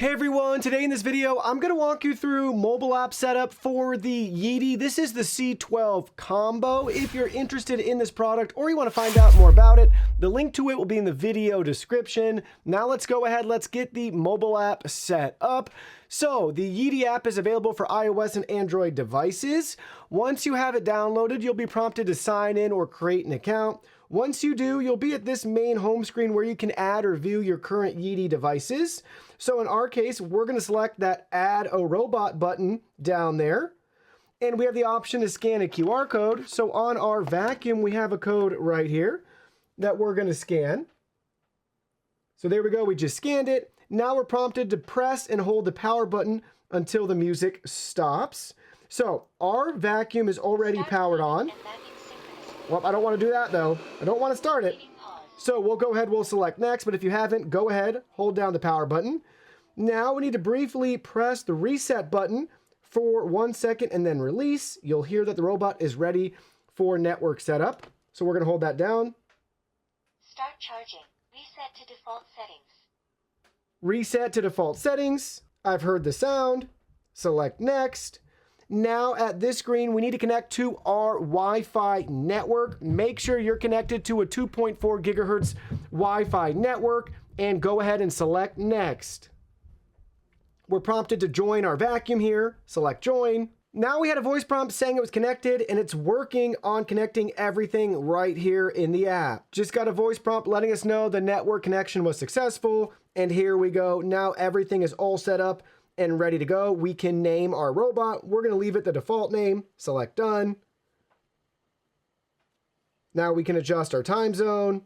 Hey everyone, today in this video, I'm going to walk you through mobile app setup for the Yeedi. This is the C12 Combo. If you're interested in this product or you want to find out more about it, the link to it will be in the video description. Now let's go ahead, let's get the mobile app set up. So the Yeedi app is available for iOS and Android devices. Once you have it downloaded, you'll be prompted to sign in or create an account. Once you do, you'll be at this main home screen where you can add or view your current Yeedi devices. So in our case, we're going to select that Add a Robot button down there. And we have the option to scan a QR code. So on our vacuum, we have a code right here that we're going to scan. So there we go. We just scanned it. Now we're prompted to press and hold the power button until the music stops. So our vacuum is already powered on. Well, I don't want to do that though. I don't want to start it. So we'll go ahead, we'll select next, but if you haven't, go ahead, hold down the power button. Now we need to briefly press the reset button for 1 second and then release. You'll hear that the robot is ready for network setup. So we're going to hold that down. Start charging. Reset to default settings. Reset to default settings. I've heard the sound. Select next. Now at this screen, we need to connect to our Wi-Fi network. Make sure you're connected to a 2.4 gigahertz Wi-Fi network and go ahead and select next. We're prompted to join our vacuum here. Select join. Now we had a voice prompt saying it was connected and it's working on connecting everything right here in the app. Just got a voice prompt letting us know the network connection was successful. And here we go. Now everything is all set up and ready to go. We can name our robot. We're going to leave it the default name. Select done. Now we can adjust our time zone.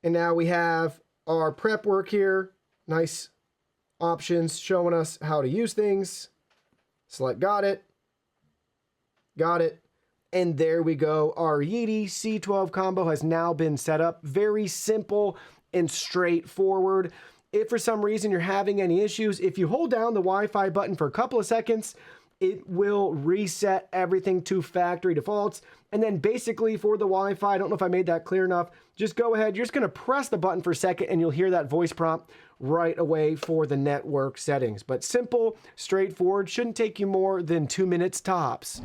And now we have our prep work here. Nice options showing us how to use things. Select got it. Got it. And there we go. Our Yeedi C12 Combo has now been set up. Very simple and straightforward. If for some reason you're having any issues, if you hold down the Wi-Fi button for a couple of seconds, it will reset everything to factory defaults. And then basically for the Wi-Fi, I don't know if I made that clear enough, just go ahead, you're just going to press the button for a second and you'll hear that voice prompt right away for the network settings. But simple, straightforward, shouldn't take you more than 2 minutes tops.